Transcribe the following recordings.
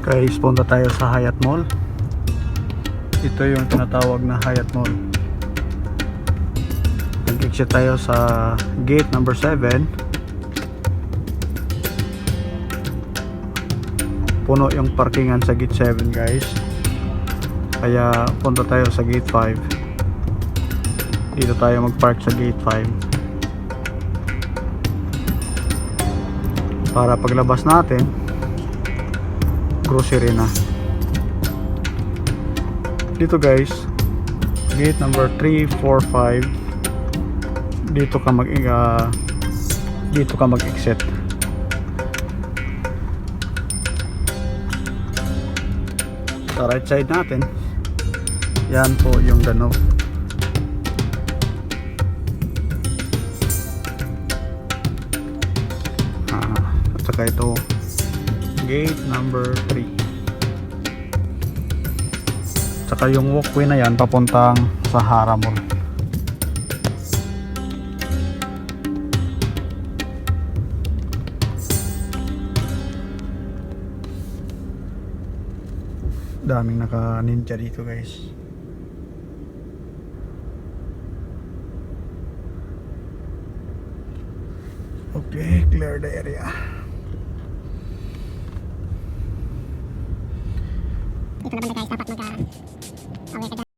Guys, punta tayo sa Hyatt Mall. Ito yung tinatawag na Hyatt Mall. Nag-exit tayo sa gate number 7. Puno yung parkingan sa gate 7, guys. Kaya punta tayo sa gate 5. Dito tayo mag-park sa gate 5 para paglabas natin grocery na. Dito guys, gate number 3, 4, 5. Dito ka mag-exit. Sa right side natin, yan po yung Danau. At saka ito gate number 3. Saka yung walkway na yan papuntang Sahara Mall. Daming naka ninja dito guys. Okay, clear the area. Dito naman na guys, dapat mag-away ka dyan.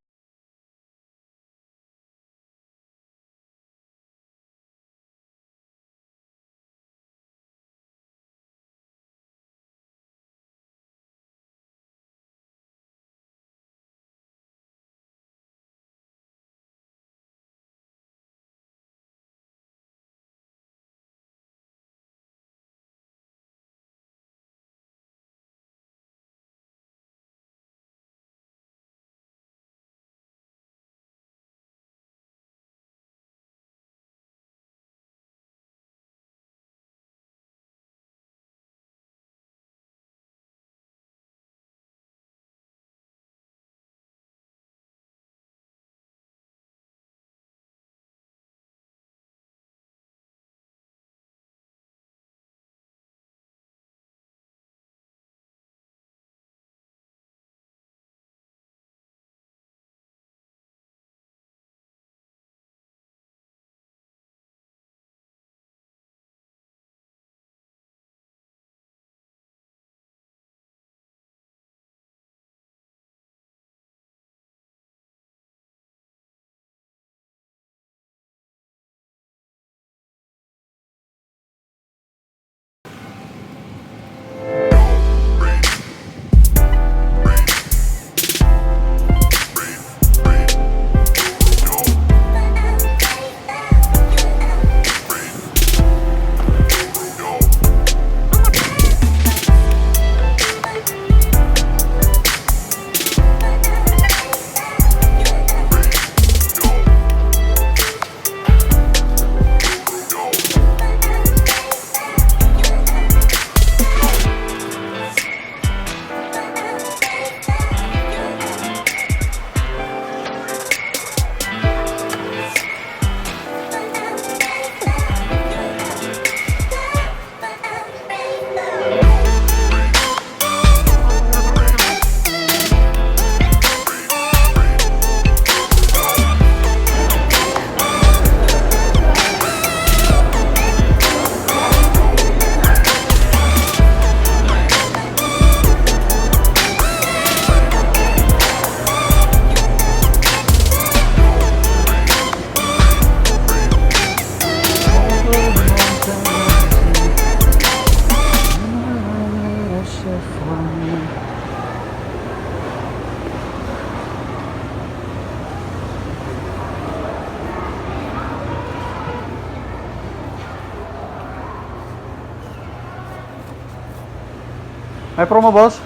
May promo boss?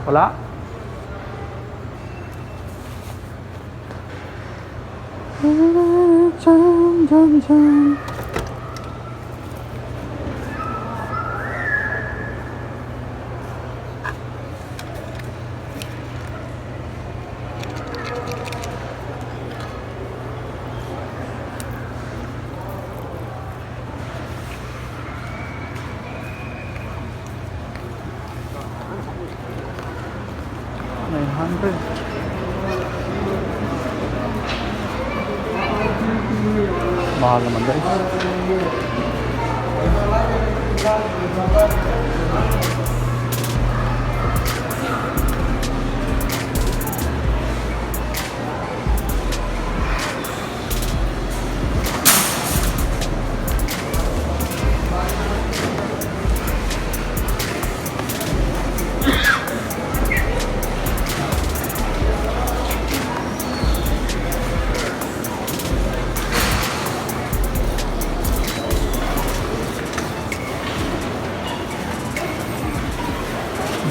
Wala? 100. Mahal naman guys.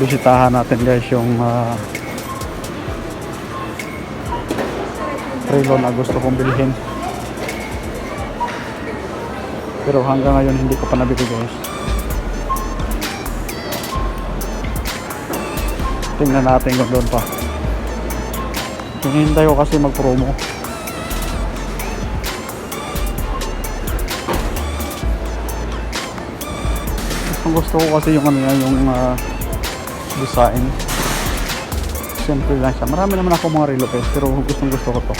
Bisitahan natin guys yung relo na gusto kong bilhin, pero hanggang ngayon hindi ko pa nabili guys. Tingnan natin kung doon pa. Hinihintay ko kasi mag promo. Gusto ko kasi yung ano yan, yung design. Simple lang siya. Marami naman ako mga relo guys, pero gustong gusto ko to.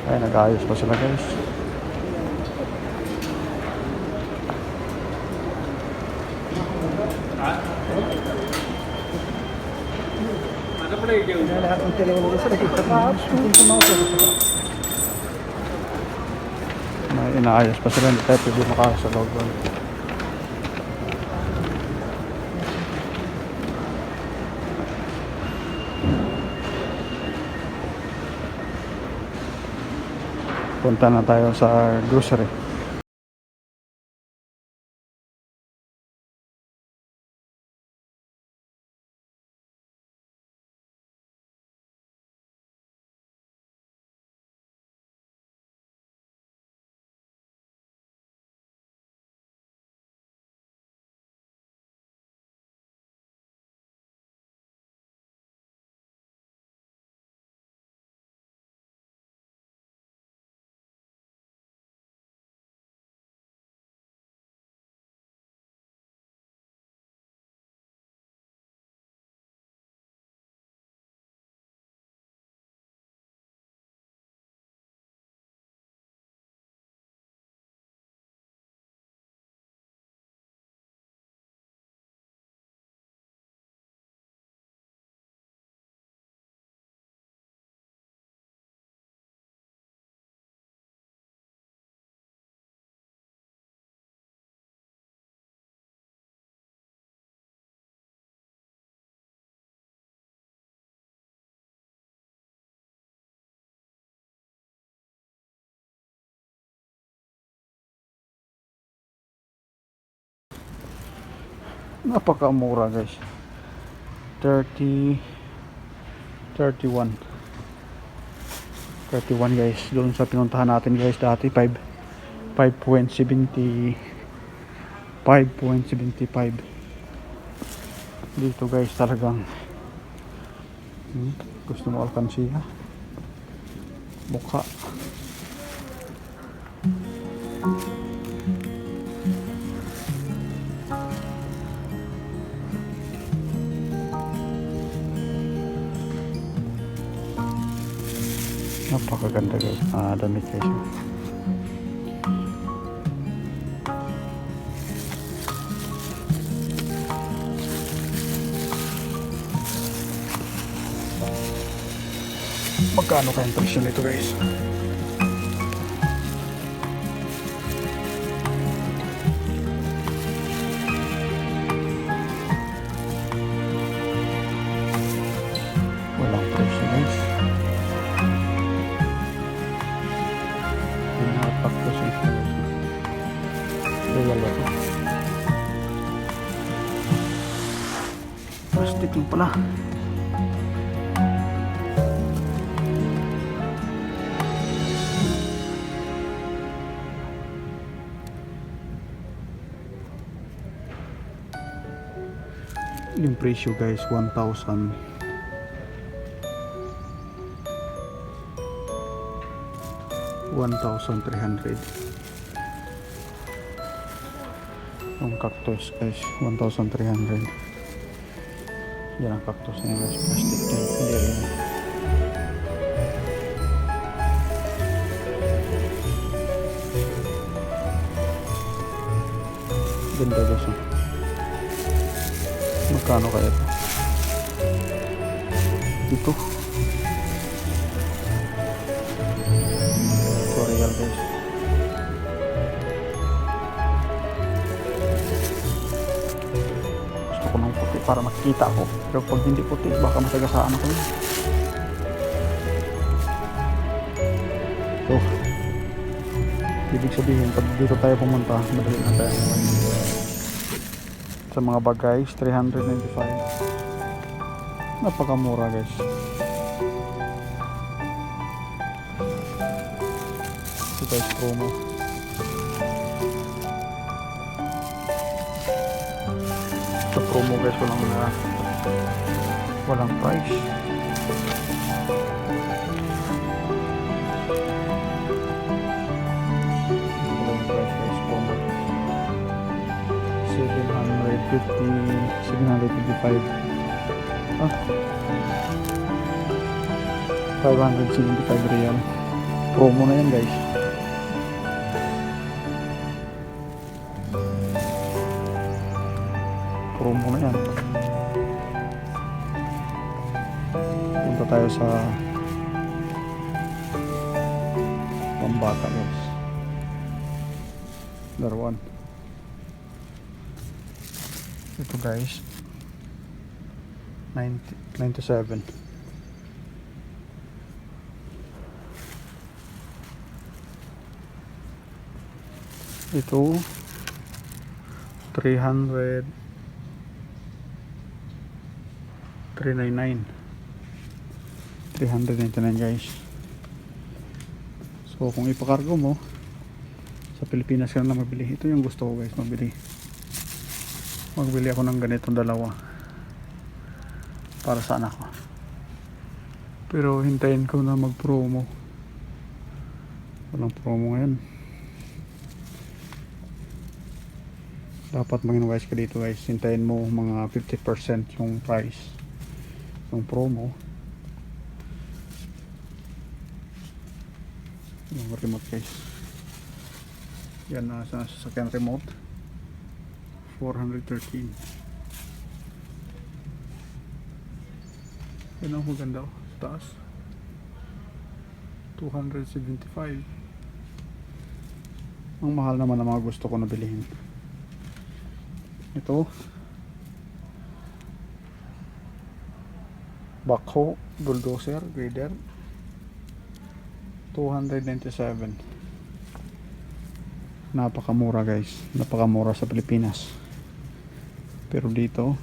Ay, nag-aayos pa sila guys. May inaayos pa sila, hindi tayo pwede makasalog doon. Punta na tayo sa grocery. Napakamura guys. 31 guys. Doon sa pinuntahan natin guys dati 5.75. Dito guys talagang gusto mo alkansiya, mukha. Napakaganda guys. Damit guys. Magkano kayang presyo nito guys? Walang presyo guys. Plastic lang pala. Yung presyo guys, 1,000. 1,300. Yung cactus guys, 1,300. Yan ang cactus na yun guys, plastic na yun. Hindi rin yan. Ganda guys, oh. Magkano kaya ito? Ito real guys. Gusto ko ng puti para makikita ako, pero pag hindi puti baka masagasaan ako yun. So ibig sabihin pag dito tayo pumunta, madali na tayo sa mga bag guys. 395, napakamura guys. Ito guys, promo. Sa promo guys, walang price. Walang price guys, promo. 755. 575 real. Promo na yan guys. Promo na yan. Punta tayo sa pambata guys. Darwan. Ito guys, 97. Ito 300, 399, 399 guys. So kung ipakargo mo sa Pilipinas ka na mabili, ito yung gusto ko guys, magbili ako ng ganitong dalawa para sa anak ko, pero hintayin ko na mag promo. Walang promo ngayon. Dapat mag-invest ka dito guys, hintayin mo mga 50% yung price yung promo. Yung remote guys, yan na sa sasakyan remote, 413. Yan ang maganda sa taas, 275. Ang mahal naman ang mga gusto ko na bilhin. Ito backhoe, bulldozer, grader, 297. Napakamura guys, napakamura sa Pilipinas. Pero dito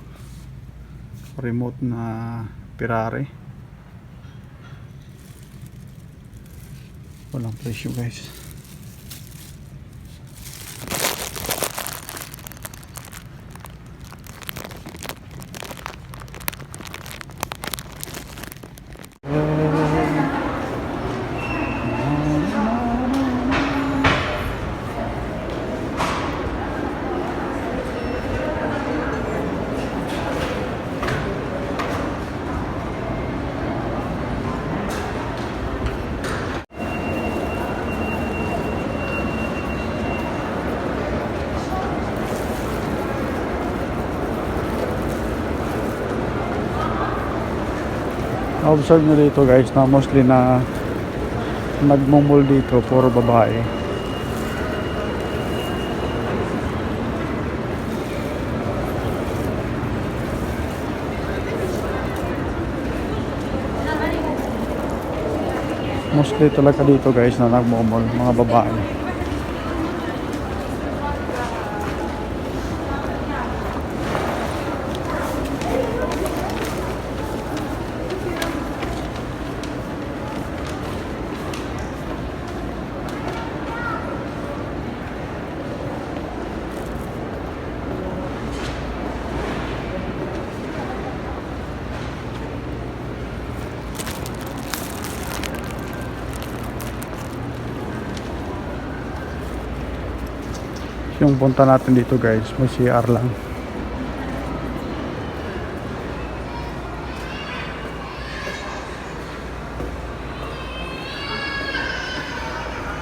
remote na Ferrari, walang presyo guys. Observe nyo dito guys na mostly na nagmumul dito puro babae. Mostly talaga dito guys na nagmumul mga babae. Yung punta natin dito guys, may CR lang.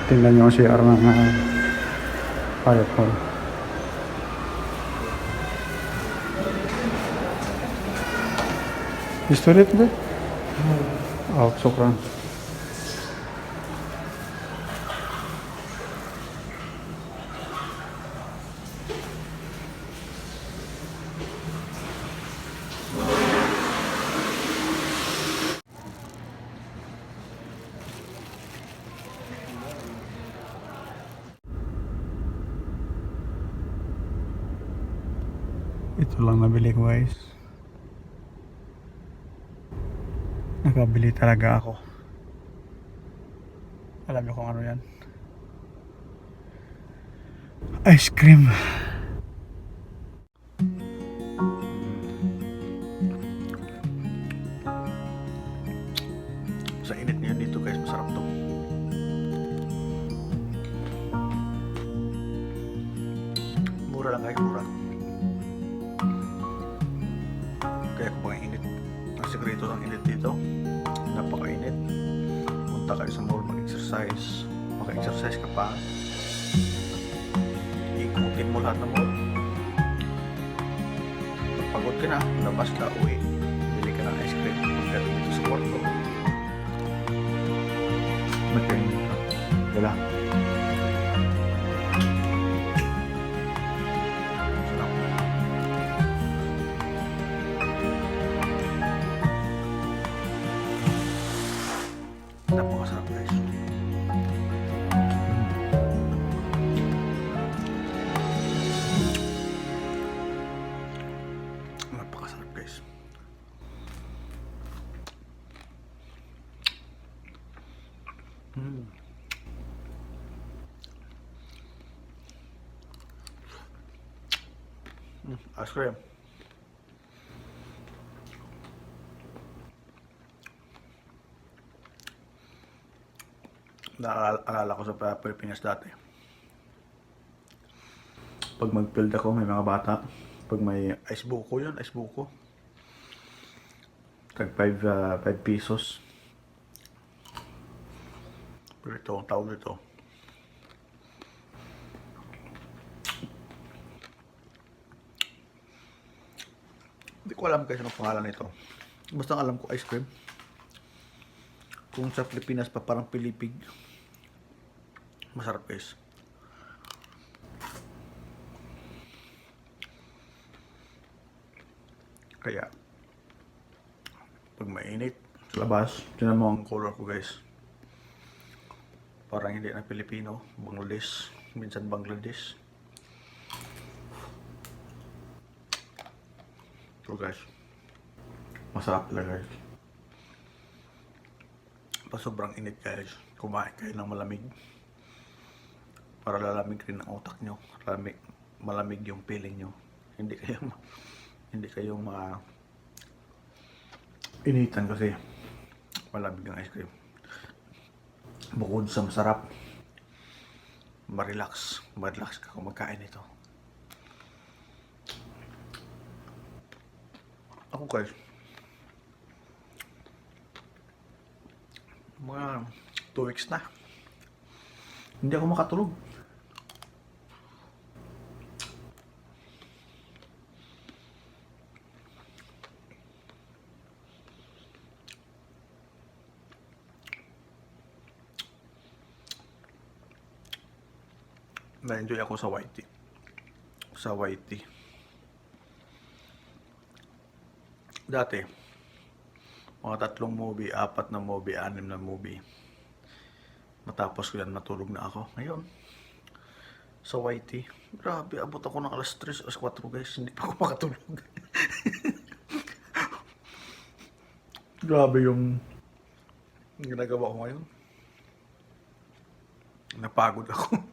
Tingnan nyo ang CR ng Firefall. History ito ba? Oh, sukran. Ito lang nabili ko guys. Nakabili talaga ako. Alam niyo kung ano yan? Ice cream. Sa init niya dito guys, masarap to. Mura lang guys, mura. Kaya kung mga init, ang sekreto ng init dito, napakainit. Punta kayo sa mall, mag-exercise. Maka-exercise ka pa. Ikutin mo lahat ng mall. Pagod ka na, labas ka, uwi. Bili ka ng ice cream. Pagdating dito sa kwarto. Magkainin ka. Wala. Sarap. Napakasarap guys. Napakasarap guys. Ice cream. Naalala ko sa Pilipinas dati. Pag mag-build ako, may mga bata. Pag may ice buko yun, ice buko. Tag 5 pesos. Pero ito, ang tawag nito. Hindi ko alam guys anong pangalan nito. Basta alam ko ice cream. Kung sa Pilipinas pa parang Pilipig. Masarap guys. Kaya pag mainit sa labas, tinan mo ang color ko guys. Parang hindi na Pilipino, Bangladesh, minsan Bangladesh. So guys, masarap talaga guys. Pag sobrang init guys, kumain kayo ng malamig. Para lalamig rin ang utak nyo, malamig yung feeling nyo. Hindi kayo initan kasi malamig ang ice cream. Bukod sa masarap, ma-relax ka kung magkain ito. Ako guys, mga 2 weeks na hindi ako makatulog. Na-enjoy ako sa YT. Dati, mga 3 movie, 4 na movie, 6 na movie. Matapos ko yan, natulog na ako. Ngayon, sa YT, grabe, abot ako ng alas 3, alas 4 guys, hindi pa ako makatulog. Grabe yung ginagawa ko ngayon. Napagod ako.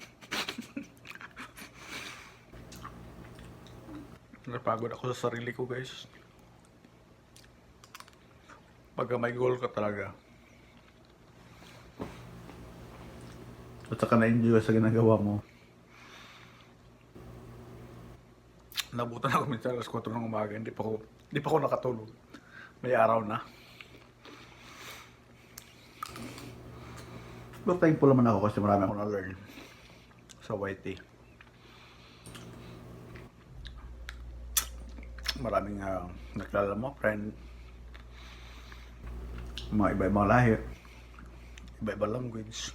Napagod ako sa sarili ko guys. Pagka may goal ka talaga. At saka na-enjoy sa ginagawa mo. Nabutan ako minsan alas 4 ng umaga, hindi pa ako nakatulog. May araw na. But thankful naman ako kasi marami akong na-learn sa YT. Maraming nakilala mo, friend. Mga iba-ibang lahi. Iba-ibang language.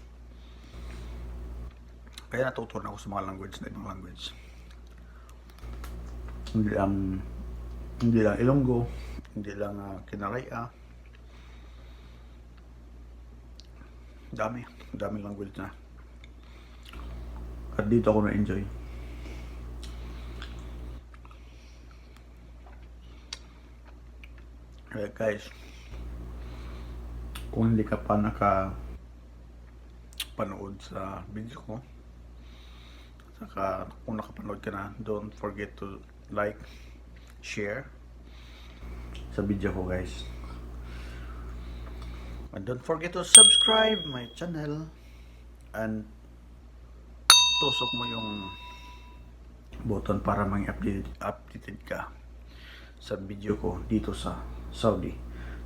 Kaya natutunan ako sa mga language na ibang language. Hindi lang Ilonggo, hindi lang Kinaraya. Dami language na. At dito ako na-enjoy. Kaya guys, kung hindi ka pa nakapanood sa video ko, saka kung nakapanood ka na, don't forget to like, share sa video ko guys. And don't forget to subscribe my channel and tusok mo yung button para updated ka sa video ko dito sa Saudi.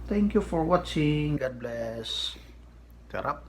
Thank you for watching. God bless. Karap.